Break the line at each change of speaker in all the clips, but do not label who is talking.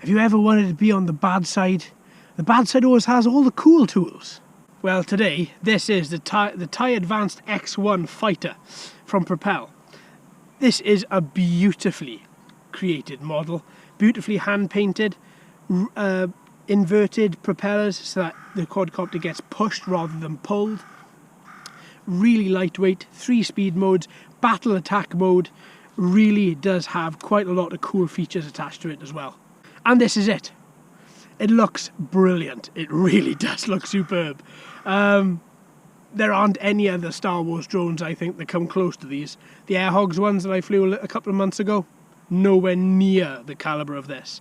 If you ever wanted to be on the bad side always has all the cool tools. Well, today, this is the Thai Advanced X1 Fighter from Propel. This is a beautifully created model, beautifully hand-painted, inverted propellers so that the quadcopter gets pushed rather than pulled. Really lightweight, 3-speed modes, battle attack mode, really does have quite a lot of cool features attached to it as well. And this is it. It looks brilliant. It really does look superb. There aren't any other Star Wars drones, I think, that come close to these. The Air Hogs ones that I flew a couple of months ago, nowhere near the calibre of this.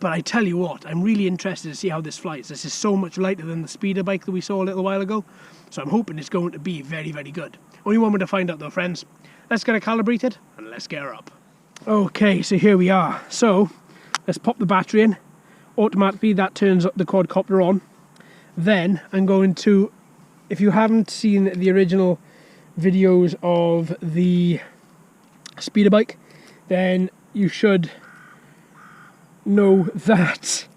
But I tell you what, I'm really interested to see how this flies. This is so much lighter than the speeder bike that we saw a little while ago, so I'm hoping it's going to be very, very good. Only one way to find out though, friends. Let's get her calibrated and let's get her up. Okay, so here we are. So let's pop the battery in. Automatically that turns the quadcopter on. Then I'm going to, if you haven't seen the original videos of the speeder bike, then you should know that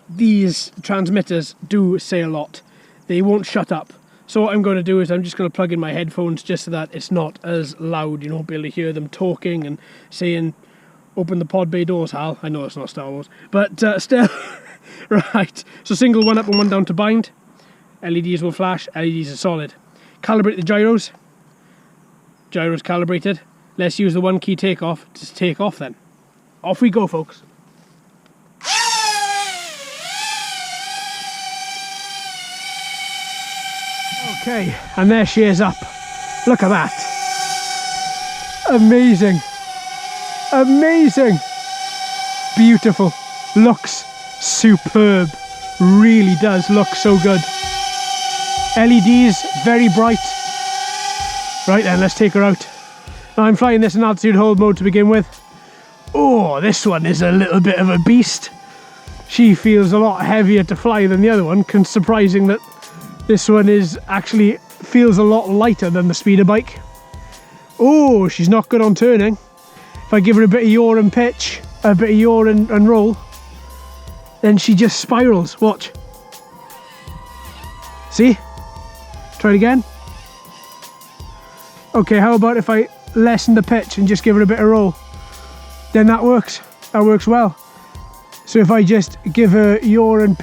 these transmitters do say a lot. They won't shut up. So what I'm going to do is I'm just going to plug in my headphones just so that it's not as loud. You won't be able to hear them talking and saying, "Open the pod bay doors, Hal." I know it's not Star Wars, but still. Right, so single one up and one down to bind. LEDs will flash, LEDs are solid. Calibrate the gyros. Gyros calibrated. Let's use the one key takeoff to take off then. Off we go, folks. Okay, and there she is up. Look at that. Amazing. Amazing. Beautiful. Looks superb. Really does look so good. LEDs, very bright. Right then, let's take her out. Now I'm flying this in altitude hold mode to begin with. Oh, this one is a little bit of a beast. She feels a lot heavier to fly than the other one. Surprising that this one feels a lot lighter than the speeder bike. Oh, she's not good on turning. If I give her a bit of yaw and pitch, a bit of yaw and roll, then she just spirals. Watch. See? Try it again. Okay, how about if I lessen the pitch and just give her a bit of roll? Then that works. That works well. So if I just give her yaw and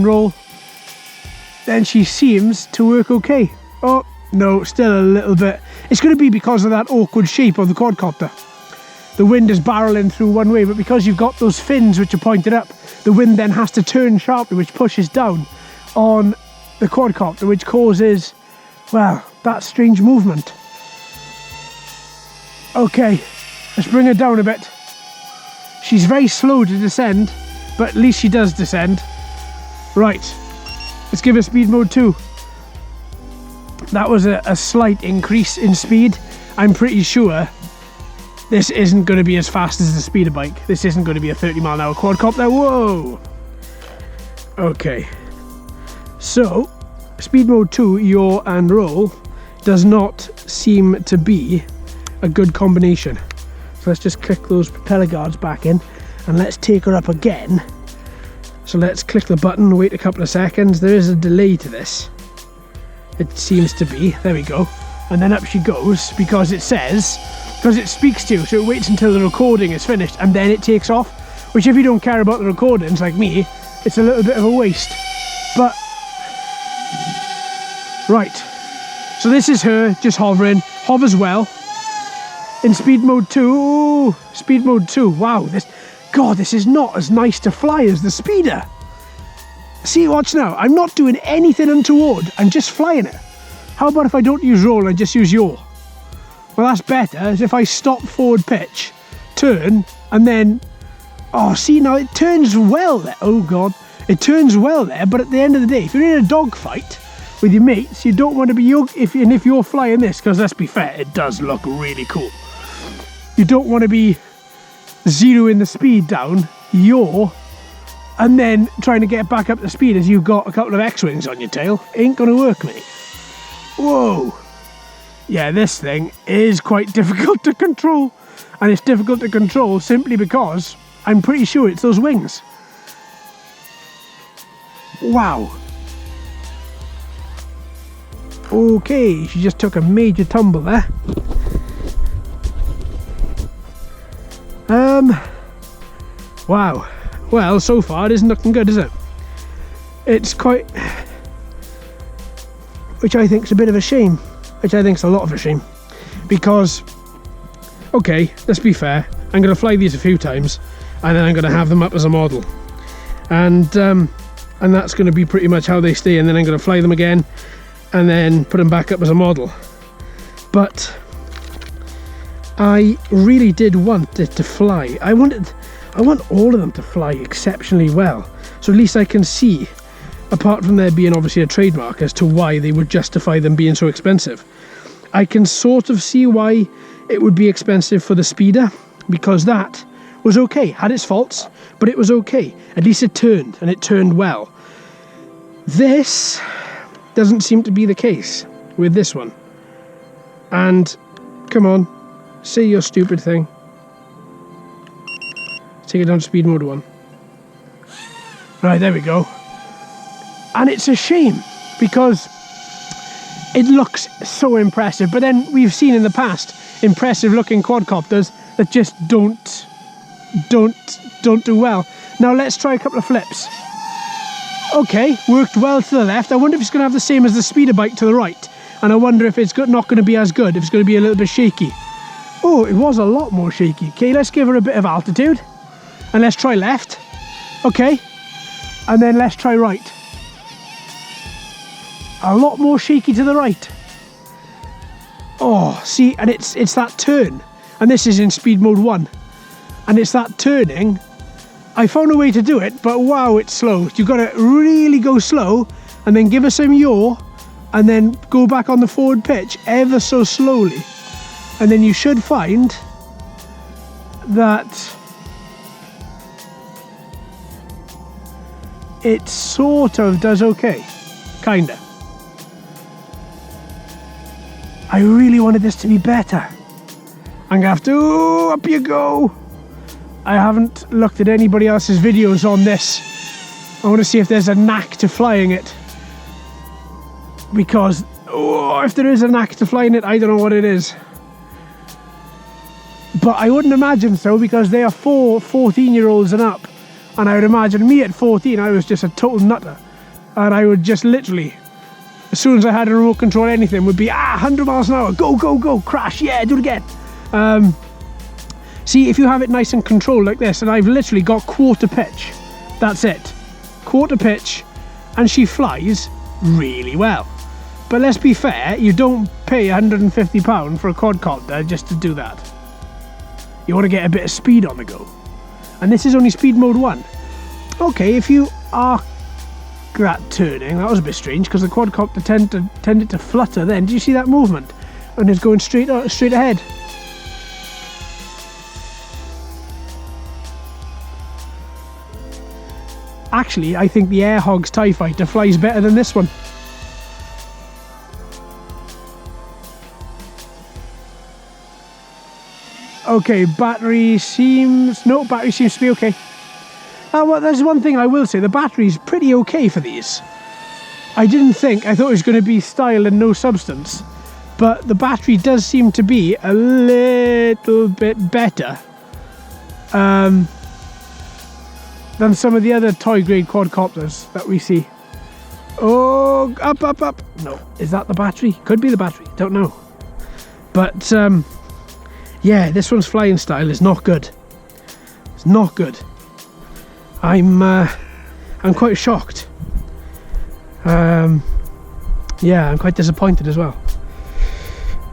roll, then she seems to work okay. Oh, no, still a little bit. It's going to be because of that awkward shape of the quadcopter. The wind is barreling through one way, but because you've got those fins which are pointed up, the wind then has to turn sharply, which pushes down on the quadcopter, which causes, well, that strange movement. Okay, let's bring her down a bit. She's very slow to descend, but at least she does descend. Right, let's give her speed mode 2. That was a slight increase in speed. I'm pretty sure this isn't going to be as fast as the speeder bike. This isn't going to be a 30-mile-an-hour quadcopter. Whoa! Okay. So, speed mode 2, yaw and roll, does not seem to be a good combination. So let's just click those propeller guards back in and let's take her up again. So let's click the button, wait a couple of seconds. There is a delay to this. It seems to be. There we go. And then up she goes because it says, because it speaks to you, so it waits until the recording is finished and then it takes off. Which, if you don't care about the recordings like me, it's a little bit of a waste. But right, so this is her just hovering, hovers well. In speed mode 2, ooh, speed mode 2, wow, this is not as nice to fly as the speeder. See, watch now, I'm not doing anything untoward, I'm just flying it. How about if I don't use roll, I just use yaw? Well, that's better, as if I stop forward pitch, turn, and then, oh, see, now it turns well there, oh God. It turns well there, but at the end of the day, if you're in a dogfight with your mates, you don't want to be, if you're flying this, because let's be fair, it does look really cool. You don't want to be zeroing the speed down, yaw, and then trying to get back up to speed as you've got a couple of X-Wings on your tail. Ain't going to work, mate. Whoa. Yeah, this thing is quite difficult to control. And it's difficult to control simply because I'm pretty sure it's those wings. Wow. Okay, she just took a major tumble there. Wow. Well, so far it isn't looking good, is it? It's quite... which I think is a bit of a shame. Which I think is a lot of a shame. Because, okay, let's be fair. I'm going to fly these a few times, and then I'm going to have them up as a model. And that's going to be pretty much how they stay, and then I'm going to fly them again, and then put them back up as a model. But I really did want it to fly. I want all of them to fly exceptionally well, so at least I can see, apart from there being obviously a trademark, as to why they would justify them being so expensive. I can sort of see why it would be expensive for the speeder, because that was okay, had its faults, but it was okay. At least it turned, and it turned well. This doesn't seem to be the case with this one. And come on, say your stupid thing. Take it down to speed mode 1. Right, there we go. And it's a shame, because it looks so impressive, but then we've seen in the past impressive looking quadcopters that just don't do well. Now let's try a couple of flips. Okay, worked well to the left. I wonder if it's going to have the same as the speeder bike to the right, and I wonder if it's not going to be as good, if it's going to be a little bit shaky. Oh, it was a lot more shaky. Okay, let's give her a bit of altitude, and let's try left. Okay, and then let's try right. A lot more shaky to the right. Oh, see, and it's that turn, and this is in speed mode 1, and it's that turning. I found a way to do it, but wow, it's slow. You've got to really go slow, and then give us some yaw, and then go back on the forward pitch ever so slowly, and then you should find that it sort of does okay, kinda. I really wanted this to be better. I'm gonna have to, up you go. I haven't looked at anybody else's videos on this. I want to see if there's a knack to flying it. Because, oh, if there is a knack to flying it, I don't know what it is. But I wouldn't imagine so, because they are 14-year-olds and up. And I would imagine me at 14, I was just a total nutter. And I would just literally, as soon as I had a remote control, anything would be 100 miles an hour, go, go, go, crash, yeah, do it again. See, if you have it nice and controlled like this, and I've literally got quarter pitch, that's it, quarter pitch, and she flies really well. But let's be fair, you don't pay £150 for a quadcopter just to do that. You want to get a bit of speed on the go, and this is only speed mode 1. Okay, if you are that turning, that was a bit strange, because the quadcopter tended to flutter then. Did you see that movement? And it's going straight ahead. Actually, I think the Air Hogs TIE Fighter flies better than this one. Okay, battery seems to be okay. Well, there's one thing I will say, the battery's pretty okay for these. I thought it was going to be style and no substance, but the battery does seem to be a little bit better than some of the other toy grade quadcopters that we see. Oh, up, up, up. No, is that the battery? Could be the battery, don't know. But yeah, this one's flying style is not good. It's not good. I'm quite shocked. Yeah, I'm quite disappointed as well.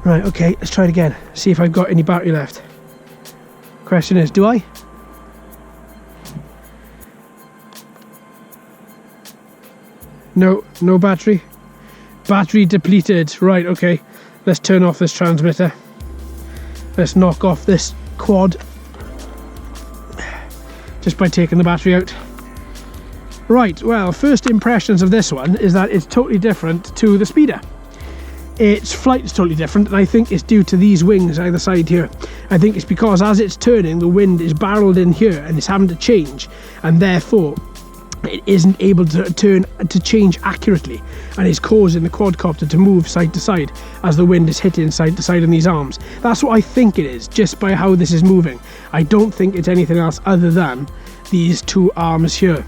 Right, okay, let's try it again. See if I've got any battery left. Question is, do I? No, no battery. Battery depleted. Right, okay. Let's turn off this transmitter. Let's knock off this quad just by taking the battery out. Right, well, first impressions of this one is that it's totally different to the speeder. its flight is totally different, and I think it's due to these wings either side here. I think it's because as it's turning, the wind is barreled in here and it's having to change, and therefore it isn't able to change accurately, and it's causing the quadcopter to move side to side as the wind is hitting side to side on these arms. That's what I think it is, just by how this is moving. I don't think it's anything else other than these two arms here.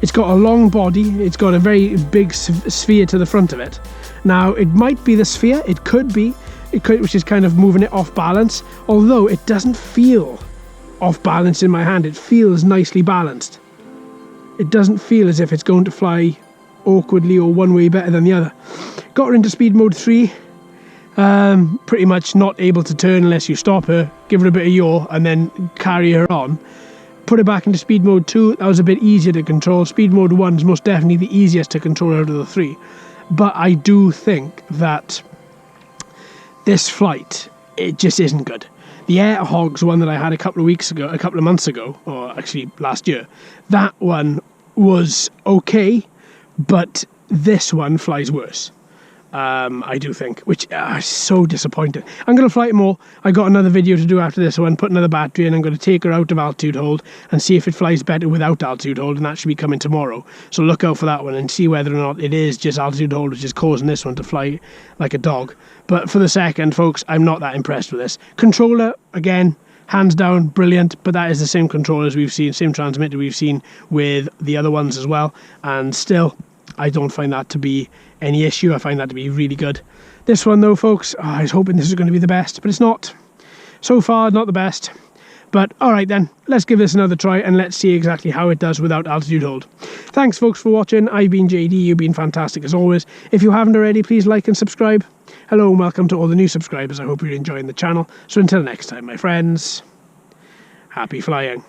It's got a long body, it's got a very big sphere to the front of it. Now, it might be the sphere, it could be, which is kind of moving it off balance, although it doesn't feel off balance in my hand. It feels nicely balanced. It doesn't feel as if it's going to fly awkwardly or one way better than the other. Got her into speed mode 3, pretty much not able to turn unless you stop her, give her a bit of yaw and then carry her on. Put her back into speed mode 2, that was a bit easier to control. Speed mode 1 is most definitely the easiest to control out of the 3. But I do think that this flight, it just isn't good. The Air Hogs one that I had a couple of months ago, or actually last year, that one was okay, but this one flies worse. I do think, which is so disappointing. I'm going to fly it more. I got another video to do after this one, put another battery in. I'm going to take her out of altitude hold and see if it flies better without altitude hold, and that should be coming tomorrow. So look out for that one and see whether or not it is just altitude hold which is causing this one to fly like a dog. But for the second, folks, I'm not that impressed with this. Controller, again, hands down, brilliant, but that is the same controller as we've seen, same transmitter we've seen with the other ones as well, and still, I don't find that to be any issue. I find that to be really good. This one though, folks, I was hoping this was going to be the best, but it's not. So far, not the best. But alright then, let's give this another try and let's see exactly how it does without altitude hold. Thanks folks for watching. I've been JD, you've been fantastic as always. If you haven't already, please like and subscribe. Hello and welcome to all the new subscribers. I hope you're enjoying the channel. So until next time, my friends, happy flying.